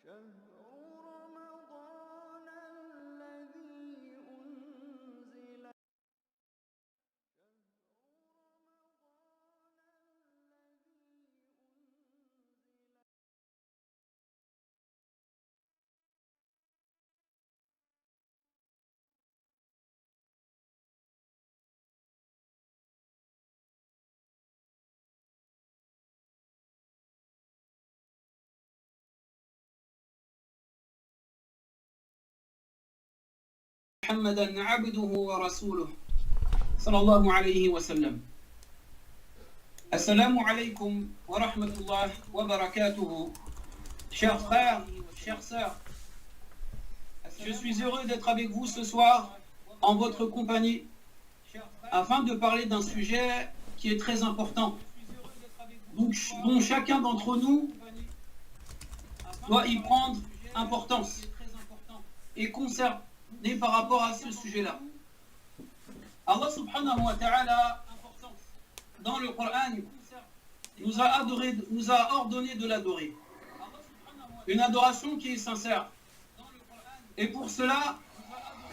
شهر رمضان الذي أنزل محمدا عبده ورسوله صلى الله عليه وسلم. Assalamu alaikum wa rahmatullah wa barakatuhu. Chers frères, chères sœurs, je suis heureux d'être avec vous ce soir en votre compagnie afin de parler d'un sujet qui est très important, dont chacun d'entre nous doit y prendre importance et concerné par rapport à ce sujet-là. Allah subhanahu wa ta'ala, dans le Coran, nous a ordonné de l'adorer. Une adoration qui est sincère. Et pour cela,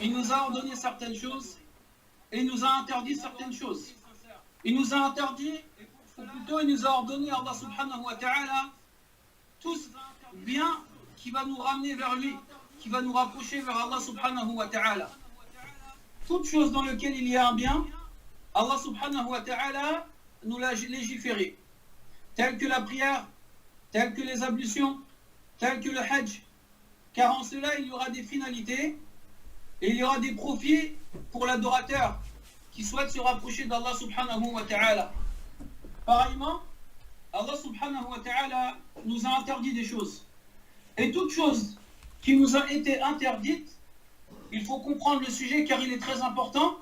il nous a ordonné certaines choses et il nous a interdit certaines choses. Il nous a interdit, ou plutôt il nous a ordonné, Allah subhanahu wa ta'ala, tout bien qui va nous ramener vers lui, qui va nous rapprocher vers Allah subhanahu wa ta'ala. Toute chose dans laquelle il y a un bien, Allah subhanahu wa ta'ala nous l'a légiféré, telle que la prière, telle que les ablutions, telle que le hajj, car en cela il y aura des finalités et il y aura des profits pour l'adorateur qui souhaite se rapprocher d'Allah subhanahu wa ta'ala. Pareillement, Allah subhanahu wa ta'ala nous a interdit des choses. Et toute chose qui nous a été interdite, il faut comprendre le sujet car il est très important,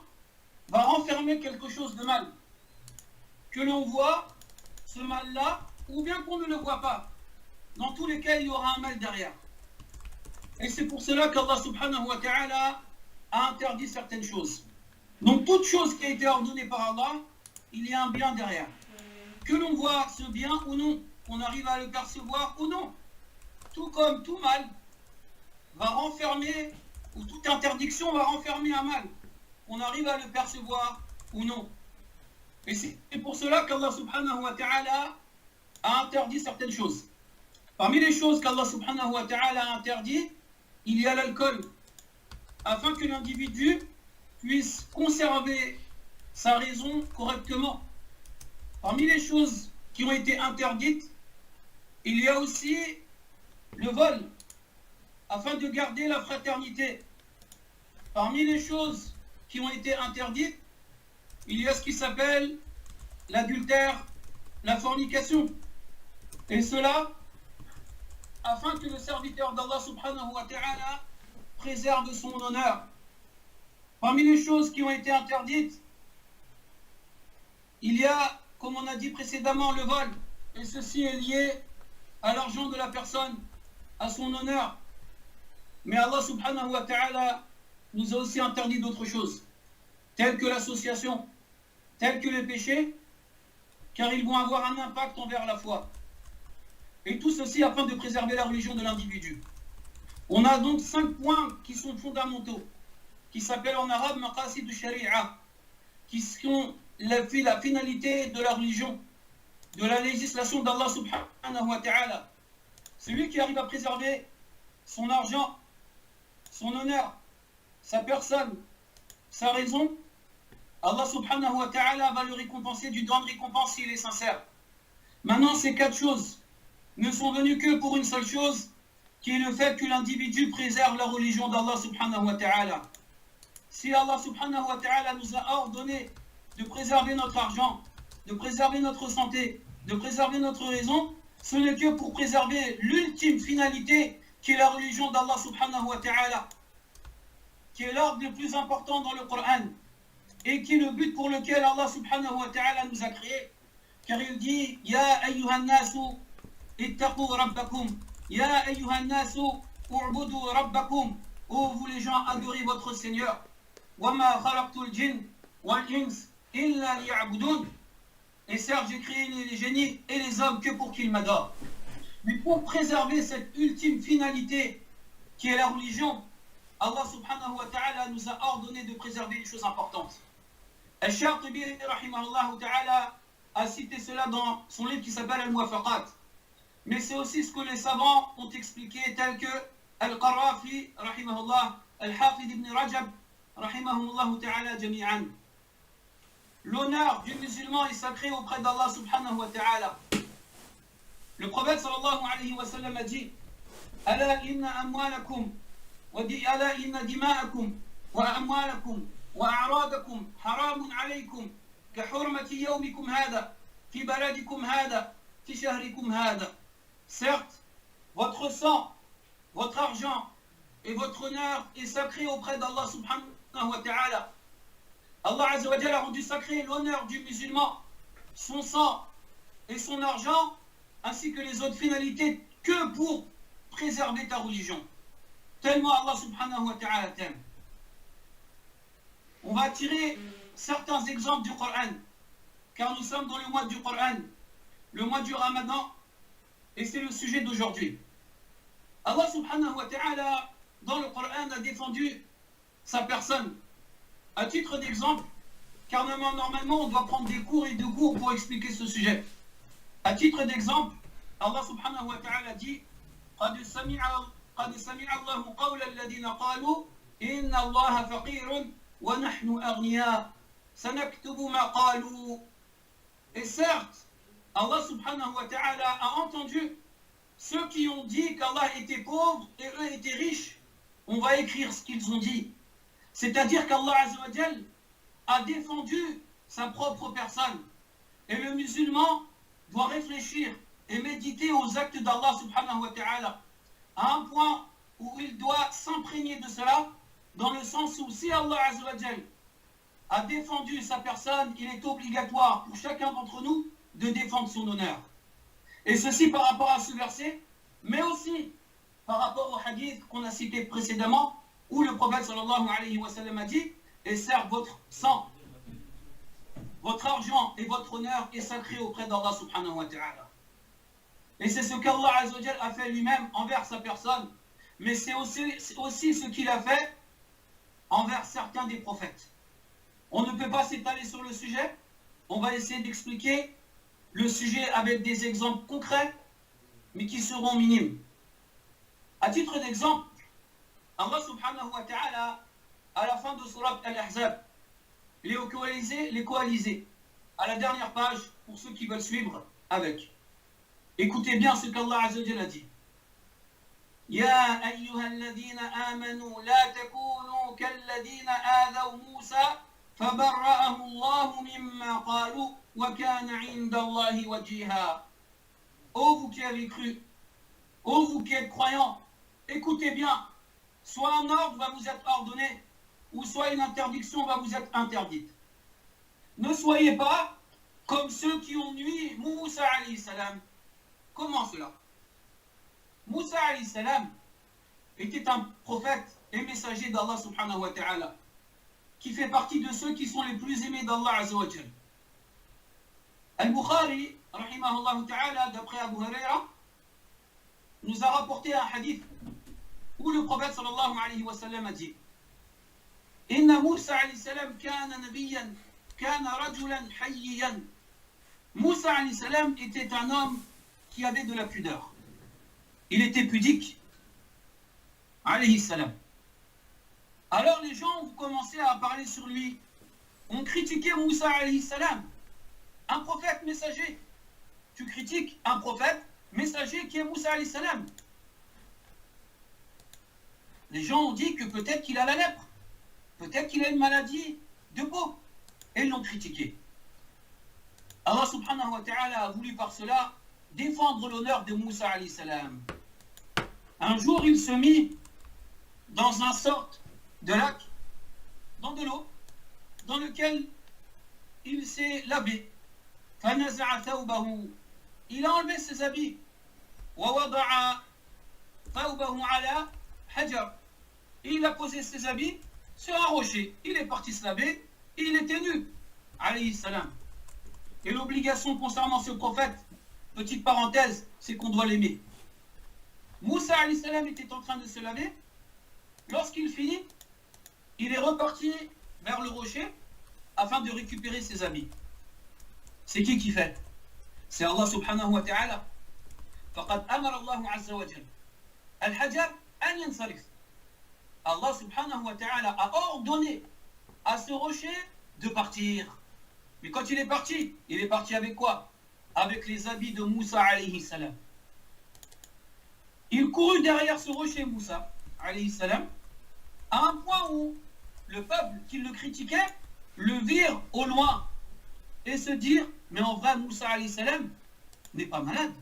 va renfermer quelque chose de mal. Que l'on voit ce mal-là, ou bien qu'on ne le voit pas. Dans tous les cas, il y aura un mal derrière. Et c'est pour cela qu'Allah subhanahu wa ta'ala a interdit certaines choses. Donc toute chose qui a été ordonnée par Allah, il y a un bien derrière. Que l'on voit ce bien ou non, qu'on arrive à le percevoir ou non. Tout comme tout mal va renfermer, ou toute interdiction va renfermer un mal, qu'on arrive à le percevoir ou non. Et c'est pour cela qu'Allah subhanahu wa ta'ala a interdit certaines choses. Parmi les choses qu'Allah subhanahu wa ta'ala a interdit, il y a l'alcool, afin que l'individu puisse conserver sa raison correctement. Parmi les choses qui ont été interdites, il y a aussi le vol, afin de garder la fraternité. Parmi les choses qui ont été interdites, il y a ce qui s'appelle l'adultère, la fornication. Et cela, afin que le serviteur d'Allah subhanahu wa ta'ala préserve son honneur. Parmi les choses qui ont été interdites, il y a, comme on a dit précédemment, le vol. Et ceci est lié à l'argent de la personne, à son honneur. Mais Allah subhanahu wa ta'ala nous a aussi interdit d'autres choses, telles que l'association, telles que les péchés, car ils vont avoir un impact envers la foi. Et tout ceci afin de préserver la religion de l'individu. On a donc 5 points qui sont fondamentaux, qui s'appellent en arabe maqasid al-shari'a, qui sont la finalité de la religion, de la législation d'Allah subhanahu wa ta'ala. Celui qui arrive à préserver son argent, son honneur, sa personne, sa raison, Allah subhanahu wa ta'ala va le récompenser d'une grande récompense s'il est sincère. Maintenant, ces 4 choses ne sont venues que pour une seule chose, qui est le fait que l'individu préserve la religion d'Allah subhanahu wa ta'ala. Si Allah subhanahu wa ta'ala nous a ordonné de préserver notre argent, de préserver notre santé, de préserver notre raison, ce n'est que pour préserver l'ultime finalité qui est la religion d'Allah subhanahu wa ta'ala, qui est l'ordre le plus important dans le Coran et qui est le but pour lequel Allah subhanahu wa ta'ala nous a créés. Car il dit Ya ayyuhan nasu ittaqu rabbakum, Ya ayyuhan nasu u'budu rabbakum, ô vous les gens, adorez votre Seigneur. Wa ma khalaqtul jinn wal ins illa liya'budun. Et certes, j'ai créé les génies et les hommes que pour qu'ils m'adorent. Mais pour préserver cette ultime finalité qui est la religion, Allah subhanahu wa ta'ala nous a ordonné de préserver une chose importante. Al-Shatibi rahimahullah ta'ala a cité cela dans son livre qui s'appelle Al-Muwafaqat. Mais c'est aussi ce que les savants ont expliqué, tels que Al-Qarrafi rahimahullah, Al-Hafid ibn Rajab rahimahullah ta'ala jami'an. L'honneur du musulman est sacré auprès d'Allah subhanahu wa ta'ala. Le prophète sallallahu alayhi wa sallam a dit: Ala inna amwalakum wa ala inna dima'akum wa amwalakum wa a'radakum haramun alaykum ka hurmati yawmikum hada fi baladikum hada fi shahrikum hada. Certes, votre sang, votre argent et votre honneur est sacré auprès d'Allah subhanahu wa ta'ala. Allah Azza wa Jalla a rendu sacré l'honneur du musulman, son sang et son argent, ainsi que les autres finalités, que pour préserver ta religion. Tellement Allah subhanahu wa ta'ala t'aime. On va tirer certains exemples du Coran, car nous sommes dans le mois du Coran, le mois du Ramadan, et c'est le sujet d'aujourd'hui. Allah subhanahu wa ta'ala, dans le Coran, a défendu sa personne. À titre d'exemple, car normalement on doit prendre des cours et des cours pour expliquer ce sujet. À titre d'exemple, Allah subhanahu wa ta'ala dit: قد سمع الله قول الذين قالوا إن الله فقير ونحن أغنياء سنكتب ما قالوا. Et certes, Allah subhanahu wa ta'ala a entendu ceux qui ont dit qu'Allah était pauvre et eux étaient riches. On va écrire ce qu'ils ont dit. C'est-à-dire qu'Allah Azza wa Jal a défendu sa propre personne. Et le musulman doit réfléchir et méditer aux actes d'Allah subhanahu wa ta'ala, à un point où il doit s'imprégner de cela, dans le sens où si Allah Azza wa Jal a défendu sa personne, il est obligatoire pour chacun d'entre nous de défendre son honneur. Et ceci par rapport à ce verset, mais aussi par rapport au hadith qu'on a cité précédemment, où le prophète sallallahu alayhi wa sallam a dit: et certes, votre sang, votre argent et votre honneur est sacré auprès d'Allah subhanahu wa ta'ala. Et c'est ce qu'Allah Azza wa Jal a fait lui-même envers sa personne, mais c'est aussi ce qu'il a fait envers certains des prophètes. On ne peut pas s'étaler sur le sujet, on va essayer d'expliquer le sujet avec des exemples concrets, mais qui seront minimes. À titre d'exemple, Allah subhanahu wa ta'ala, à la fin de Surat Al-Ahzab, les coalisés, à la dernière page, pour ceux qui veulent suivre avec. Écoutez bien ce qu'Allah Azza wa Jalla a dit. Ya ayyuhalladhina amanu la takunu kalladhina adaw Musa fabarra'ahu Allahu mimma qalu wa kana 'inda Allahi wajiha. Ô vous qui avez cru, ô vous qui êtes croyants, écoutez bien. Soit un ordre va vous être ordonné, ou soit une interdiction va vous être interdite. Ne soyez pas comme ceux qui ont nui Moussa alayhi salam. Comment cela? Moussa alayhi salam était un prophète et messager d'Allah subhanahu wa ta'ala, qui fait partie de ceux qui sont les plus aimés d'Allah azza wa jal. Al-Bukhari, rahimahullah ta'ala, d'après Abu Huraira, nous a rapporté un hadith où le prophète sallallahu alayhi wa sallam a dit: Inna Moussa alayhi salam kana nabiyyan, kana rajulan hayyiyan. Moussa alayhi salam était un homme qui avait de la pudeur. Il était pudique, alayhi salam. Alors les gens ont commencé à parler sur lui, ont critiqué Moussa alayhi salam, un prophète messager. Tu critiques un prophète messager qui est Moussa alayhi salam. Les gens ont dit que peut-être qu'il a la lèpre, peut-être qu'il a une maladie de peau, et ils l'ont critiqué. Allah subhanahu wa ta'ala a voulu par cela défendre l'honneur de Moussa alayhi salam. Un jour, il se mit dans un sorte de lac, dans de l'eau, dans lequel il s'est lavé. فَنَزَعَ ثَوْبَهُ. Il a enlevé ses habits. وَوَضَعَ ثَوْبَهُ عَلَى حَجَرٍ. Il a posé ses habits sur un rocher. Il est parti se laver et il était nu. Alayhi salam. Et l'obligation concernant ce prophète, petite parenthèse, c'est qu'on doit l'aimer. alayhi salam était en train de se laver. Lorsqu'il finit, il est reparti vers le rocher afin de récupérer ses habits. C'est qui fait? C'est Allah subhanahu wa ta'ala. فقد أمر الله عز وجل الحجر أن ينصرف. Allah subhanahu wa ta'ala a ordonné à ce rocher de partir. Mais quand il est parti avec quoi? Avec les habits de Moussa alayhi salam. Il courut derrière ce rocher Moussa alayhi salam à un point où le peuple qui le critiquait le virent au loin et se dirent mais en vrai Moussa alayhi salam n'est pas malade.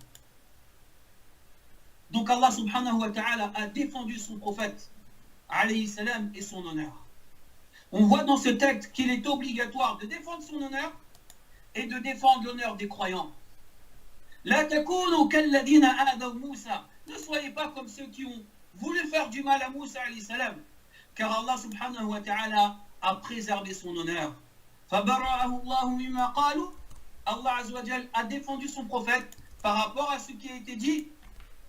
Donc Allah subhanahu wa ta'ala a défendu son prophète alayhi salam et son honneur. On voit dans ce texte qu'il est obligatoire de défendre son honneur et de défendre l'honneur des croyants. La takunu kalladina adaw Moussa. Ne soyez pas comme ceux qui ont voulu faire du mal à Moussa alayhi salam, car Allah subhanahu wa ta'ala a préservé son honneur. Fabara'ahu Allahu mimma qalu. Allah azza wa jal a défendu son prophète par rapport à ce qui a été dit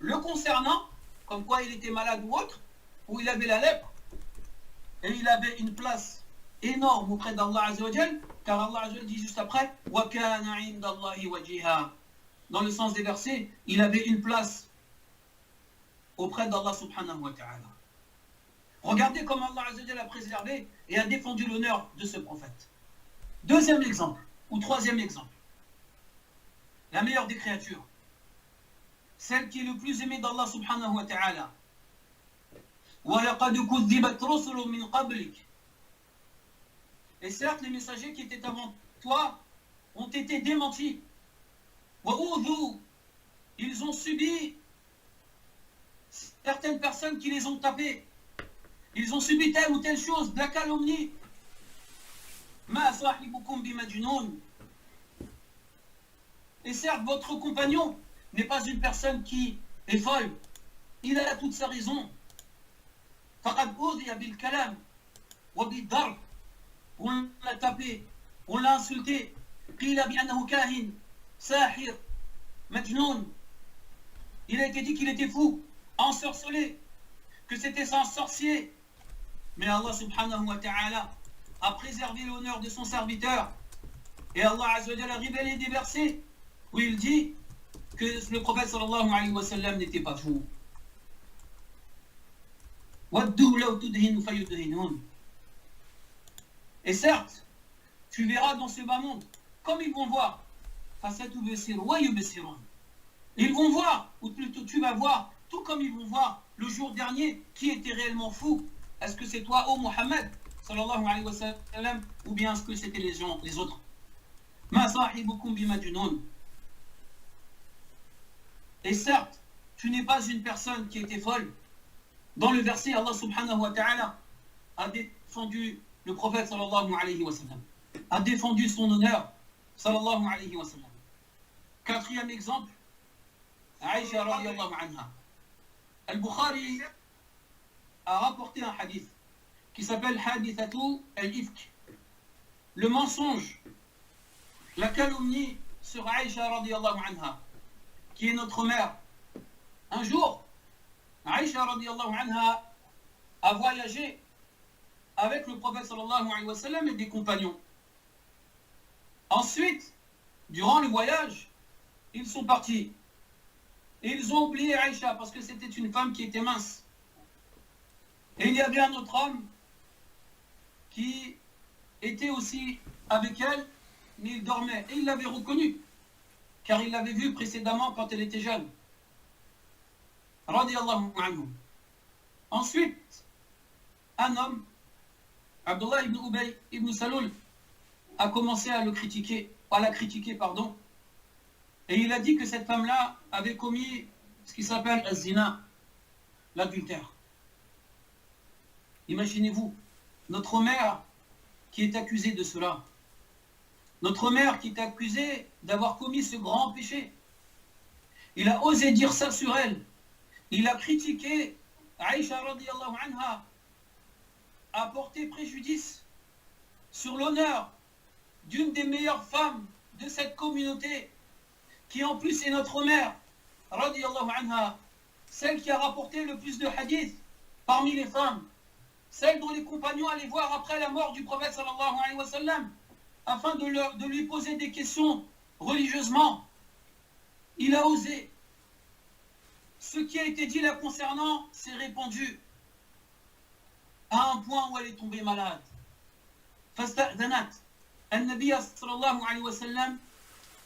le concernant, comme quoi il était malade ou autre, ou il avait la lèpre, et il avait une place énorme auprès d'Allah azza wa jal, car Allah azza wa jal dit juste après wa kana 'inda Allahi wajiha. Dans le sens des versets, il avait une place auprès d'Allah subhanahu wa ta'ala. Regardez comment Allah azza wa jal a préservé et a défendu l'honneur de ce prophète. Deuxième exemple, ou troisième exemple, la meilleure des créatures, celle qui est le plus aimée d'Allah subhanahu wa ta'ala. وَلَقَدْ كُذِّبَتْ رُسُلٌ مِّن قَبْلِكَ. Et certes, les messagers qui étaient avant toi ont été démentis. وَأُوذُوا. Ils ont subi certaines personnes qui les ont tapés. Ils ont subi telle ou telle chose, de la calomnie. مَا صَاحِبُكُمْ بِمَجْنُونَ. Et certes, votre compagnon n'est pas une personne qui est folle. Il a toute sa raison. فَقَدْ أُوذِيَ بِالْكَلَامِ وَبِالضَّرْبِ. On l'a tapé, on l'a insulté. قِيلَ بِأَنَّهُ كَاهِنٌ سَاحِرٌ مَجْنُونٌ. Il a été dit qu'il était fou, ensorcelé, que c'était un sorcier. Mais Allah subhanahu wa ta'ala a préservé l'honneur de son serviteur. Et Allah azza wa jalla a révélé des versets où il dit que le prophète sallallahu alayhi wa sallam n'était pas fou. Et certes, tu verras dans ce bas monde, comme ils vont voir, ils vont voir, ou plutôt tu vas voir, tout comme ils vont voir le jour dernier, qui était réellement fou. Est-ce que c'est toi, ô Mohammed, sallallahu alayhi wa sallam, ou bien est-ce que c'était les gens, les autres? Et certes, tu n'es pas une personne qui était folle. Dans le verset, Allah subhanahu wa ta'ala a défendu le prophète sallallahu alayhi wa sallam, a défendu son honneur sallallahu alayhi wa sallam. Quatrième exemple, Aïcha radiyallahu anha. Al-Bukhari a rapporté un hadith qui s'appelle Hadithatu al-Ifk. Le mensonge, la calomnie sur Aïcha radiyallahu anha, qui est notre mère. Un jour, Aïcha radiyallahu anha a voyagé avec le prophète sallallahu alayhi wa sallam et des compagnons. Ensuite, durant le voyage, ils sont partis. Et ils ont oublié Aïcha parce que c'était une femme qui était mince. Et il y avait un autre homme qui était aussi avec elle, mais il dormait. Et il l'avait reconnue, car il l'avait vue précédemment quand elle était jeune. Radiyallahu anhu. Ensuite, un homme, Abdullah ibn Ubay ibn Salul, a commencé à la critiquer, et il a dit que cette femme-là avait commis ce qui s'appelle az-zina, l'adultère. Imaginez-vous, notre mère qui est accusée de cela, notre mère qui est accusée d'avoir commis ce grand péché. Il a osé dire ça sur elle. Il a critiqué Aïcha radiyallahu anha, a porté préjudice sur l'honneur d'une des meilleures femmes de cette communauté, qui en plus est notre mère radiyallahu anha. celle qui a rapporté le plus de hadiths parmi les femmes, celle dont les compagnons allaient voir après la mort du prophète sallallahu alayhi wa sallam, afin de lui poser des questions religieusement. Il a osé. Ce qui a été dit la concernant s'est répandu à un point où elle est tombée malade. فاستأذنت النبي صلى الله عليه وسلم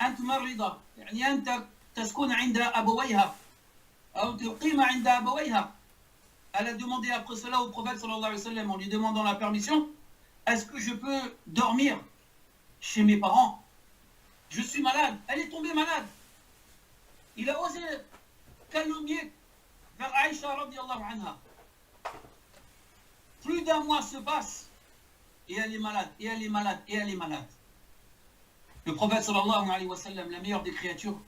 أن تمرض، يعني أن تسكن عند أبويها أو تقيم عند أبويها. Elle a demandé après cela au prophète sallallahu alayhi wa sallam en lui demandant la permission, est-ce que je peux dormir chez mes parents? Je suis malade. Elle est tombée malade. Il a osé calomnier vers Aïcha radiallahu anha. Plus d'un mois se passe et elle est malade, et elle est malade, et elle est malade. Le prophète sallallahu alayhi wa sallam, la meilleure des créatures,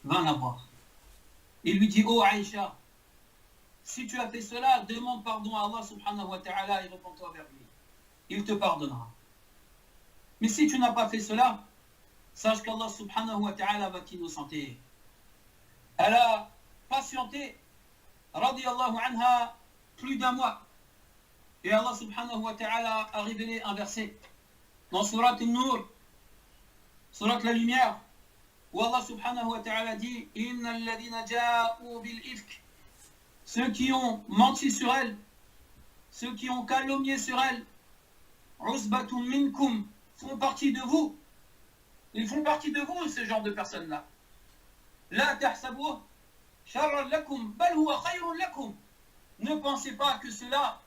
va la voir. Il lui dit, oh Aïcha, si tu as fait cela, demande pardon à Allah subhanahu wa ta'ala et réponds-toi vers lui. Il te pardonnera. Mais si tu n'as pas fait cela, sache qu'Allah subhanahu wa ta'ala va t'innocenter. Elle a patienté, radiallahu anha, plus d'un mois. Et Allah subhanahu wa ta'ala a révélé un verset dans Surat An-Nur, Surat la lumière, où Allah subhanahu wa ta'ala dit Inna alladhina ja'u bil ifk, ceux qui ont menti sur elle, ceux qui ont calomnié sur elle, usbatun minkum, font partie de vous. Ils font partie de vous, ce genre de personnes-là. La tahsabuh sharran lakum, bal huwa khayrun lakum. Ne pensez pas que cela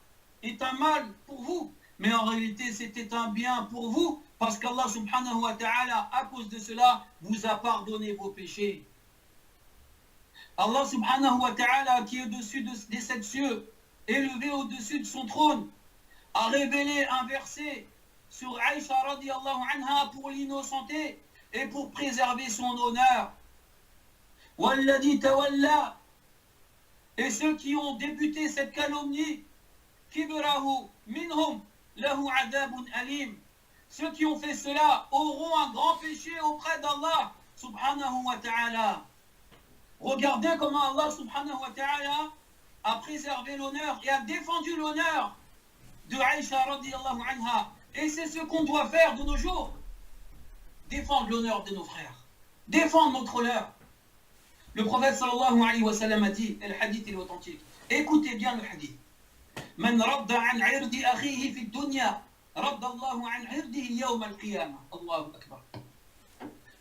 est un mal pour vous, mais en réalité c'était un bien pour vous, parce qu'Allah subhanahu wa ta'ala, à cause de cela, vous a pardonné vos péchés. Allah subhanahu wa ta'ala, qui est au-dessus des sept cieux, élevé au-dessus de son trône, a révélé un verset sur Aïcha radiallahu anha pour l'innocenter et pour préserver son honneur. Walladhi tawalla, et ceux qui ont débuté cette calomnie, kibrahu minhum lahu adabun alim, ceux qui ont fait cela auront un grand péché auprès d'Allah subhanahu wa ta'ala. Regardez comment Allah subhanahu wa ta'ala a préservé l'honneur et a défendu l'honneur de Aïcha radiallahu anha. Et c'est ce qu'on doit faire de nos jours. Défendre l'honneur de nos frères. Défendre notre honneur. Le prophète sallallahu alayhi wa sallam a dit, et le hadith est authentique. Écoutez bien le hadith. Man radda an irdi akhihi fi dunya, radda Allahu an irdihi yawm al-qiyamah. Allahu akbar.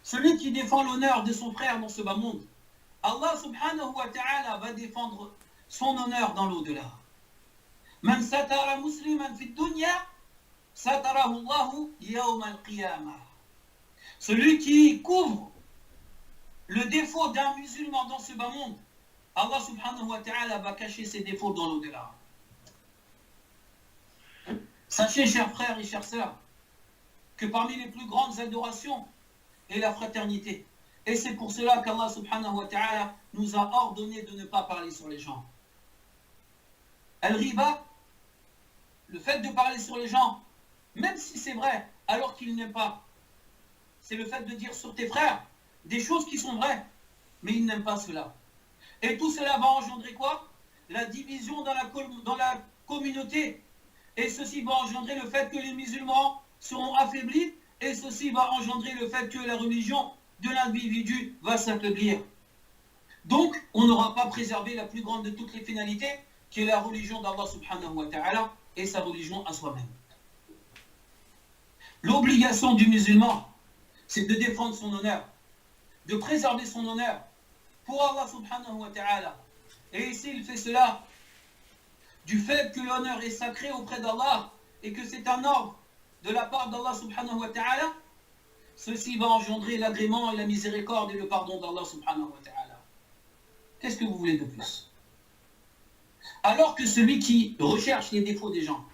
Celui qui défend l'honneur de son frère dans ce bas monde, Allah subhanahu wa ta'ala va défendre son honneur dans l'au-delà. Man satara musliman fi dunya, satarahu Allahu yawm al-qiyamah. Celui qui couvre le défaut d'un musulman dans ce bas monde, Allah subhanahu wa ta'ala va cacher ses défauts dans l'au-delà. Sachez, chers frères et chères sœurs, que parmi les plus grandes adorations est la fraternité. Et c'est pour cela qu'Allah subhanahu wa ta'ala nous a ordonné de ne pas parler sur les gens. Al-riba, le fait de parler sur les gens, même si c'est vrai, alors qu'ils n'aiment pas, c'est le fait de dire sur tes frères des choses qui sont vraies, mais ils n'aiment pas cela. Et tout cela va engendrer quoi? La division dans la communauté. Et ceci va engendrer le fait que les musulmans seront affaiblis, et ceci va engendrer le fait que la religion de l'individu va s'affaiblir. Donc, on n'aura pas préservé la plus grande de toutes les finalités, qui est la religion d'Allah subhanahu wa ta'ala, et sa religion à soi-même. L'obligation du musulman, c'est de défendre son honneur, de préserver son honneur pour Allah subhanahu wa ta'ala. Et ici, il fait cela du fait que l'honneur est sacré auprès d'Allah et que c'est un ordre de la part d'Allah subhanahu wa ta'ala. Ceci va engendrer l'agrément et la miséricorde et le pardon d'Allah subhanahu wa ta'ala. Qu'est-ce que vous voulez de plus? Alors que celui qui recherche les défauts des gens,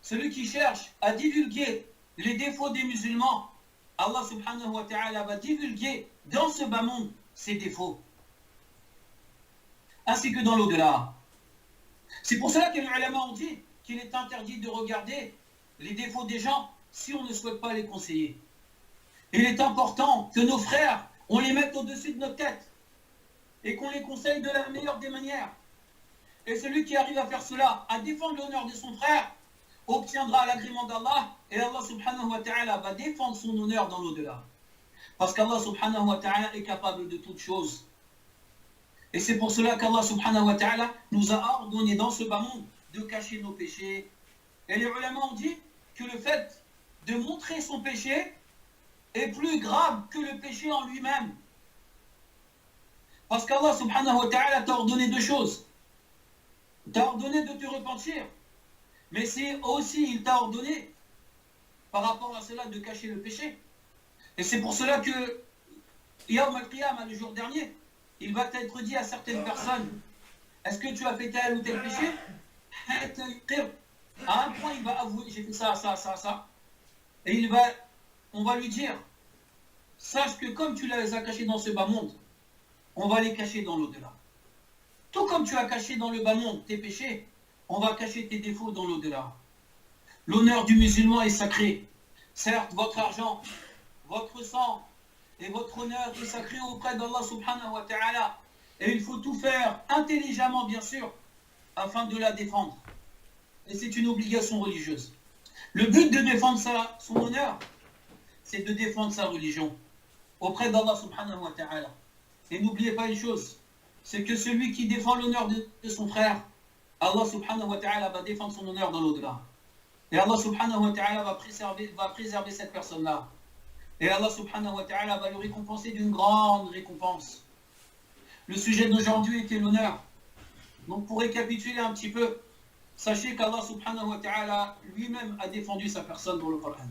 celui qui cherche à divulguer les défauts des musulmans, Allah subhanahu wa ta'ala va divulguer dans ce bas monde ses défauts, ainsi que dans l'au-delà. C'est pour cela que les ulama ont dit qu'il est interdit de regarder les défauts des gens si on ne souhaite pas les conseiller. Il est important que nos frères on les mette au-dessus de notre tête et qu'on les conseille de la meilleure des manières. Et celui qui arrive à faire cela, à défendre l'honneur de son frère, obtiendra l'agrément d'Allah et Allah subhanahu wa ta'ala va défendre son honneur dans l'au-delà. Parce qu'Allah subhanahu wa ta'ala est capable de toutes choses. Et c'est pour cela qu'Allah subhanahu wa ta'ala nous a ordonné dans ce bas monde de cacher nos péchés. Et les ulama ont dit que le fait de montrer son péché est plus grave que le péché en lui-même. Parce qu'Allah subhanahu wa ta'ala t'a ordonné deux choses. Il t'a ordonné de te repentir. Mais c'est aussi, il t'a ordonné, par rapport à cela, de cacher le péché. Et c'est pour cela que, Yawm al-Qiyamah, le jour dernier, il va être dit à certaines personnes, est-ce que tu as fait tel ou tel péché? À un point, il va avouer, j'ai fait ça, ça, ça, ça. Et on va lui dire, sache que comme tu les as cachés dans ce bas monde, on va les cacher dans l'au-delà. Tout comme tu as caché dans le bas monde tes péchés, on va cacher tes défauts dans l'au-delà. L'honneur du musulman est sacré. Certes, votre argent, votre sang et votre honneur est sacré auprès d'Allah subhanahu wa ta'ala. Et il faut tout faire intelligemment, bien sûr, afin de la défendre. Et c'est une obligation religieuse. Le but de défendre son honneur, c'est de défendre sa religion auprès d'Allah subhanahu wa ta'ala. Et n'oubliez pas une chose, c'est que celui qui défend l'honneur de son frère, Allah subhanahu wa ta'ala va défendre son honneur dans l'au-delà. Et Allah subhanahu wa ta'ala va préserver cette personne-là. Et Allah subhanahu wa ta'ala va le récompenser d'une grande récompense. Le sujet d'aujourd'hui était l'honneur. Donc pour récapituler un petit peu, sachez qu'Allah subhanahu wa ta'ala lui-même a défendu sa personne dans le Coran.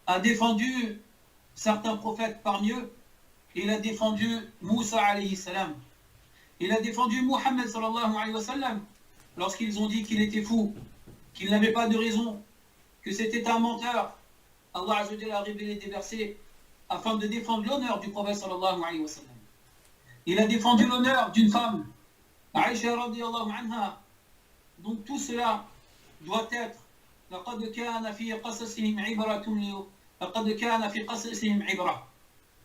A défendu certains prophètes parmi eux. Il a défendu Moussa alayhi salam. Il a défendu Muhammad sallallahu alayhi wa sallam lorsqu'ils ont dit qu'il était fou, qu'il n'avait pas de raison, que c'était un menteur. Allah azza wa jalla a révélé des versets afin de défendre l'honneur du prophète sallallahu alayhi wa sallam. Il a défendu l'honneur d'une femme, Aïcha radiyallahu anha. Donc tout cela doit être لقد كان في قصصهم عبرة لقد كان في قصصهم عبرة.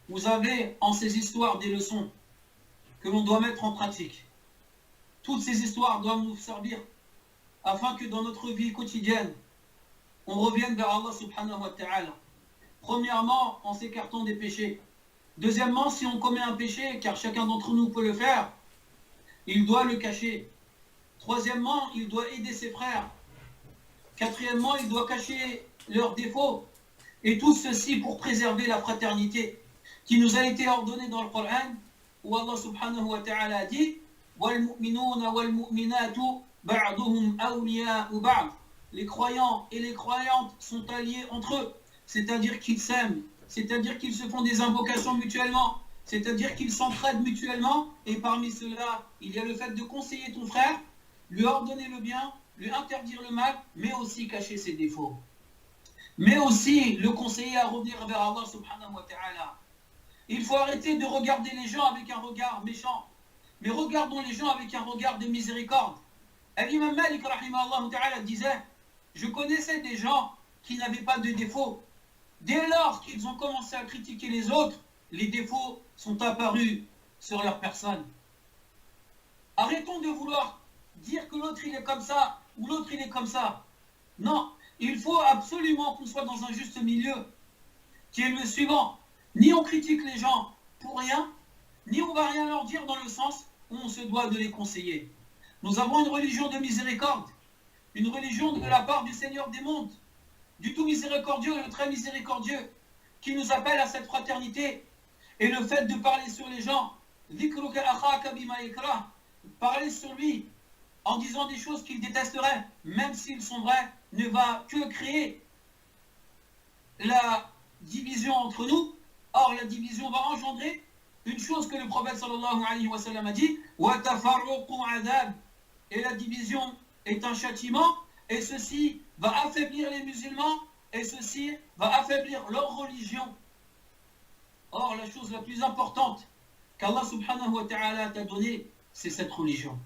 Vous avez en ces histoires des leçons que l'on doit mettre en pratique. Toutes ces histoires doivent nous servir afin que dans notre vie quotidienne, on revienne vers Allah subhanahu wa ta'ala. Premièrement, en s'écartant des péchés. Deuxièmement, si on commet un péché, car chacun d'entre nous peut le faire, il doit le cacher. Troisièmement, il doit aider ses frères. Quatrièmement, il doit cacher leurs défauts. Et tout ceci pour préserver la fraternité qui nous a été ordonnée dans le Coran, où Allah subhanahu wa ta'ala a dit وَالْمُؤْمِنُونَ وَالْمُؤْمِنَاتُ بَعْضُهُمْ أَوْلِيَاءُ بَعْضٍ. Les croyants et les croyantes sont alliés entre eux, c'est-à-dire qu'ils s'aiment, c'est-à-dire qu'ils se font des invocations mutuellement, c'est-à-dire qu'ils s'entraident mutuellement, et parmi ceux-là, il y a le fait de conseiller ton frère, lui ordonner le bien, lui interdire le mal, mais aussi cacher ses défauts. Mais aussi le conseiller à revenir vers Allah subhanahu wa ta'ala. Il faut arrêter de regarder les gens avec un regard méchant, mais regardons les gens avec un regard de miséricorde. L'imam Malik rahimahullah ta'ala disait, je connaissais des gens qui n'avaient pas de défauts. Dès lors qu'ils ont commencé à critiquer les autres, les défauts sont apparus sur leur personne. Arrêtons de vouloir dire que l'autre il est comme ça, ou l'autre il est comme ça. Non, il faut absolument qu'on soit dans un juste milieu, qui est le suivant. Ni on critique les gens pour rien, ni on va rien leur dire dans le sens où on se doit de les conseiller. Nous avons une religion de miséricorde, une religion de la part du Seigneur des mondes, du tout miséricordieux, le très miséricordieux, qui nous appelle à cette fraternité. Et le fait de parler sur les gens, parler sur lui en disant des choses qu'il détesterait, même s'ils sont vrais, ne va que créer la division entre nous. Or, la division va engendrer une chose que le prophète sallallahu alayhi wa sallam a dit, et la division est un châtiment, et ceci va affaiblir les musulmans, et ceci va affaiblir leur religion. Or, la chose la plus importante qu'Allah subhanahu wa ta'ala t'a donnée, c'est cette religion.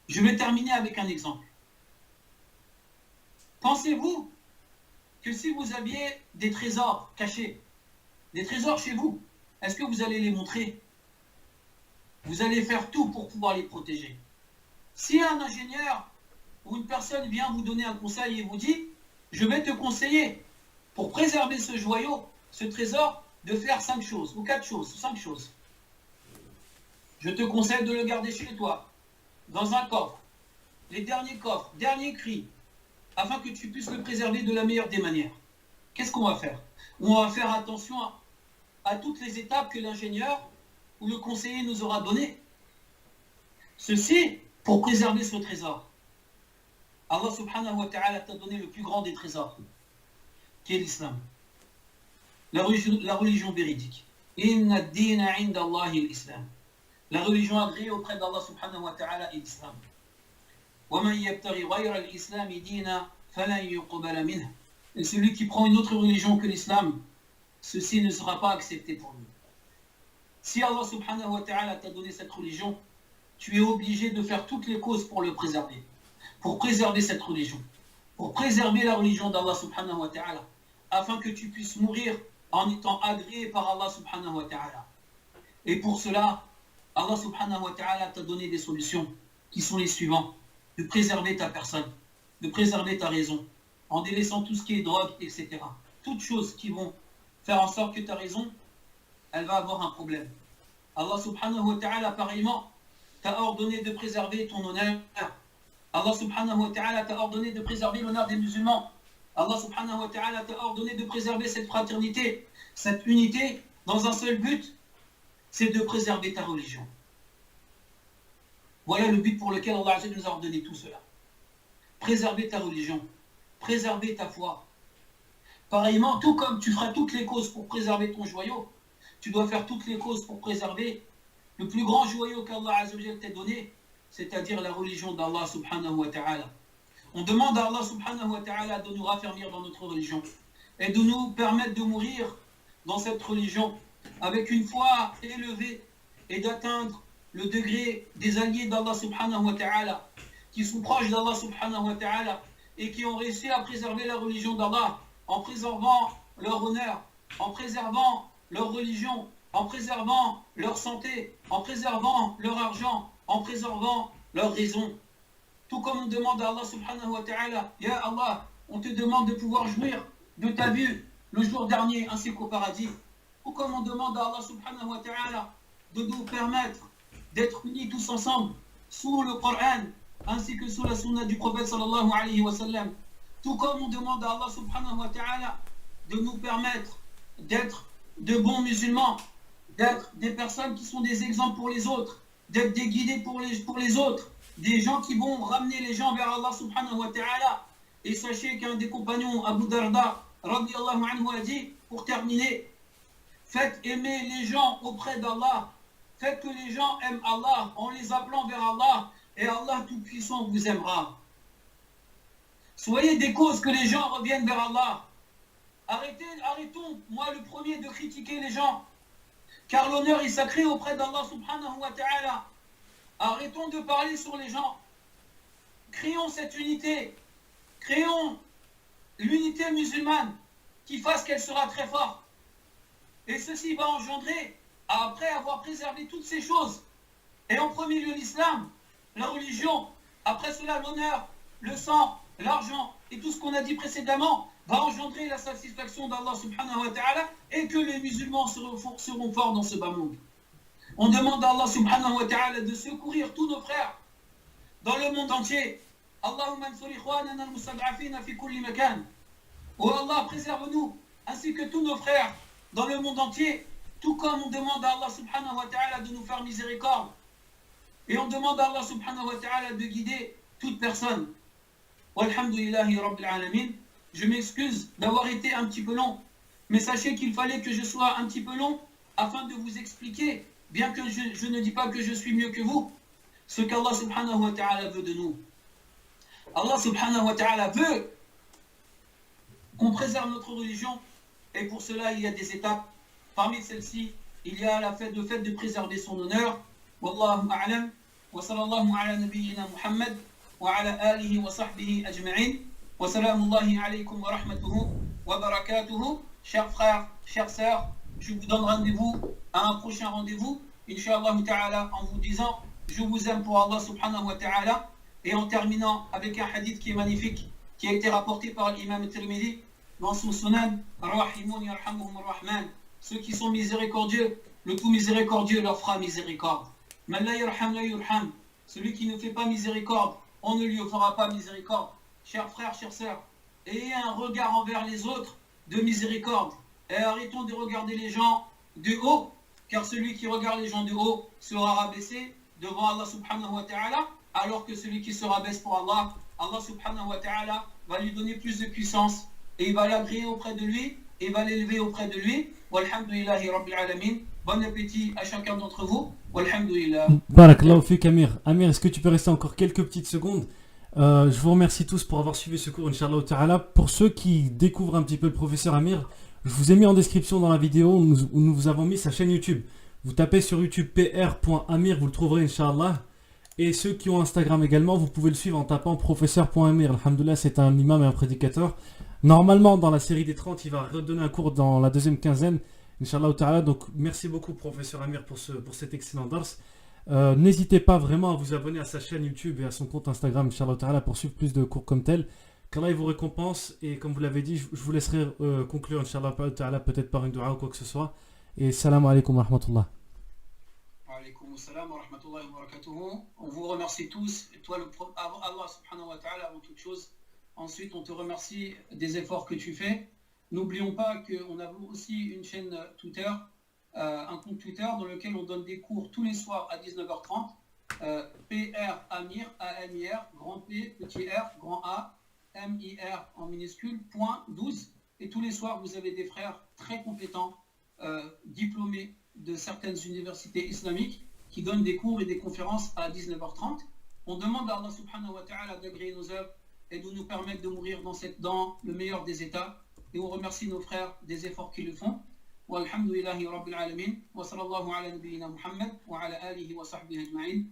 Je vais terminer avec un exemple. Pensez-vous que si vous aviez des trésors cachés, des trésors chez vous. Est-ce que vous allez les montrer? Vous allez faire tout pour pouvoir les protéger. Si un ingénieur ou une personne vient vous donner un conseil et vous dit « Je vais te conseiller pour préserver ce joyau, ce trésor, de faire 5 choses, ou 4 choses, ou 5 choses. Je te conseille de le garder chez toi, dans un coffre, les derniers coffres, derniers cris, afin que tu puisses le préserver de la meilleure des manières. » Qu'est-ce qu'on va faire? On va faire attention à toutes les étapes que l'ingénieur ou le conseiller nous aura données. Ceci pour préserver ce trésor. Allah subhanahu wa ta'ala t'a donné le plus grand des trésors, qui est l'islam. La religion véridique. Inna ad-dina 'inda Allahi al-islam. La religion agréée auprès d'Allah subhanahu wa ta'ala est l'islam. Wa man yabtaghi ghayra al-islam dina falan yuqbala minhu. Et celui qui prend une autre religion que l'islam, ceci ne sera pas accepté pour lui. Si Allah subhanahu wa ta'ala t'a donné cette religion, tu es obligé de faire toutes les causes pour le préserver. Pour préserver cette religion. Pour préserver la religion d'Allah subhanahu wa ta'ala. Afin que tu puisses mourir en étant agréé par Allah subhanahu wa ta'ala. Et pour cela, Allah subhanahu wa ta'ala t'a donné des solutions qui sont les suivantes. De préserver ta personne, de préserver ta raison, en délaissant tout ce qui est drogue, etc. Toutes choses qui vont faire en sorte que ta raison, elle va avoir un problème. Allah subhanahu wa ta'ala, pareillement, t'a ordonné de préserver ton honneur. Allah subhanahu wa ta'ala t'a ordonné de préserver l'honneur des musulmans. Allah subhanahu wa ta'ala t'a ordonné de préserver cette fraternité, cette unité, dans un seul but, c'est de préserver ta religion. Voilà le but pour lequel Allah nous a ordonné tout cela. Préserver ta religion, préserver ta foi. Pareillement, tout comme tu feras toutes les causes pour préserver ton joyau, tu dois faire toutes les causes pour préserver le plus grand joyau qu'Allah t'a donné, c'est-à-dire la religion d'Allah subhanahu wa ta'ala. On demande à Allah subhanahu wa ta'ala de nous raffermir dans notre religion et de nous permettre de mourir dans cette religion avec une foi élevée et d'atteindre le degré des alliés d'Allah subhanahu wa ta'ala qui sont proches d'Allah subhanahu wa ta'ala et qui ont réussi à préserver la religion d'Allah en préservant leur honneur, en préservant leur religion, en préservant leur santé, en préservant leur argent, en préservant leur raison. Tout comme on demande à Allah subhanahu wa ta'ala, Ya Allah, on te demande de pouvoir jouir de ta vue le jour dernier ainsi qu'au paradis. Ou comme on demande à Allah subhanahu wa ta'ala de nous permettre d'être unis tous ensemble sous le Coran ainsi que sous la sunna du prophète sallallahu alayhi wa sallam. Tout comme on demande à Allah subhanahu wa ta'ala de nous permettre d'être de bons musulmans, d'être des personnes qui sont des exemples pour les autres, d'être des guidés pour les autres, des gens qui vont ramener les gens vers Allah subhanahu wa ta'ala. Et sachez qu'un des compagnons, Abu Darda, radiyallahu anhu, a dit, pour terminer, faites aimer les gens auprès d'Allah, faites que les gens aiment Allah en les appelant vers Allah, et Allah Tout-Puissant vous aimera. Soyez des causes que les gens reviennent vers Allah. Arrêtons, moi le premier, de critiquer les gens, car l'honneur est sacré auprès d'Allah subhanahu wa ta'ala. Arrêtons de parler sur les gens. Créons cette unité. Créons l'unité musulmane qui fasse qu'elle sera très forte. Et ceci va engendrer, après avoir préservé toutes ces choses, et en premier lieu l'islam, la religion, après cela l'honneur, le sang, l'argent et tout ce qu'on a dit précédemment, va engendrer la satisfaction d'Allah subhanahu wa ta'ala et que les musulmans seront forts dans ce bas monde. On demande à Allah subhanahu wa ta'ala de secourir tous nos frères dans le monde entier. Allahumma ansur ikhwanana al-mustad'afina fi kulli makan. Oh Allah, préserve-nous ainsi que tous nos frères dans le monde entier, tout comme on demande à Allah subhanahu wa ta'ala de nous faire miséricorde. Et on demande à Allah subhanahu wa ta'ala de guider toute personne. Walhamdulillahi rabbil alamin. Je m'excuse d'avoir été un petit peu long, mais sachez qu'il fallait que je sois un petit peu long afin de vous expliquer, bien que je ne dis pas que je suis mieux que vous, ce qu'Allah subhanahu wa ta'ala veut de nous. Allah subhanahu wa ta'ala veut qu'on préserve notre religion, et pour cela il y a des étapes. Parmi celles-ci, il y a le fait de préserver son honneur. Wallahu a'lam, wa sallallahu ala nabiyyina Muhammad, wa ala alihi wa sahbihi ajma'in. Wa salamullahi alaykum wa rahmatuhu wa barakatuhu. Chers frères, chères sœurs, je vous donne rendez-vous à un prochain rendez-vous, Inch'Allah ta'ala, en vous disant je vous aime pour Allah subhanahu wa ta'ala, et en terminant avec un hadith qui est magnifique, qui a été rapporté par l'imam Tirmidhi dans son sunan, Rahimun yarhamuhum ar-Rahman, ceux qui sont miséricordieux, le tout miséricordieux leur fera miséricorde. Man la yarham la yurham, celui qui ne fait pas miséricorde, on ne lui fera pas miséricorde. Chers frères, chères sœurs, ayez un regard envers les autres de miséricorde, et arrêtons de regarder les gens de haut, car celui qui regarde les gens de haut sera rabaissé devant Allah subhanahu wa ta'ala, alors que celui qui se rabaisse pour Allah, Allah subhanahu wa ta'ala va lui donner plus de puissance, et il va l'agréer auprès de lui, et va l'élever auprès de lui. Walhamdulillahi rabbil alamin. Bon appétit à chacun d'entre vous. Walhamdulillah. Barakallahu fik Amir. Amir, est-ce que tu peux rester encore quelques petites secondes? Je vous remercie tous pour avoir suivi ce cours, Inch'Allah ta'ala. Pour ceux qui découvrent un petit peu le professeur Amir, je vous ai mis en description dans la vidéo où nous vous avons mis sa chaîne YouTube. Vous tapez sur YouTube pr.amir, vous le trouverez, Inch'Allah. Et ceux qui ont Instagram également, vous pouvez le suivre en tapant professeur.amir. Alhamdoulilah, c'est un imam et un prédicateur. Normalement, dans la série des 30, il va redonner un cours dans la deuxième quinzaine, Inch'Allah ta'ala. Donc, merci beaucoup, professeur Amir, pour cet excellent dars. N'hésitez pas vraiment à vous abonner à sa chaîne YouTube et à son compte Instagram, Inch'Allah ta'ala, pour suivre plus de cours comme tel. Qu'Allah vous récompense. Et comme vous l'avez dit, je vous laisserai conclure, Inch'Allah ta'ala, peut-être par une dua ou quoi que ce soit. Et salam alaikum wa rahmatullah. Alaykoum salam wa rahmatullahi wa barakatuhu. On vous remercie tous, et toi, Allah subhanahu wa ta'ala, avant toute chose. Ensuite, on te remercie des efforts que tu fais. N'oublions pas qu'on a aussi une chaîne Twitter, un compte Twitter dans lequel on donne des cours tous les soirs à 19h30. PR Amir, A-M-I-R, grand P, petit R, grand A, M-I-R en minuscule, point 12. Et tous les soirs, vous avez des frères très compétents, diplômés de certaines universités islamiques, qui donnent des cours et des conférences à 19h30. On demande à Allah subhanahu wa ta'ala d'agréer nos œuvres et de nous permettre de mourir dans le meilleur des états. Et on remercie nos frères des efforts qu'ils le font. Walhamdulillahi rabbil alamin. Wa sallallahu ala nabiyyina Muhammad wa ala alihi wa sahbihi ajma'in.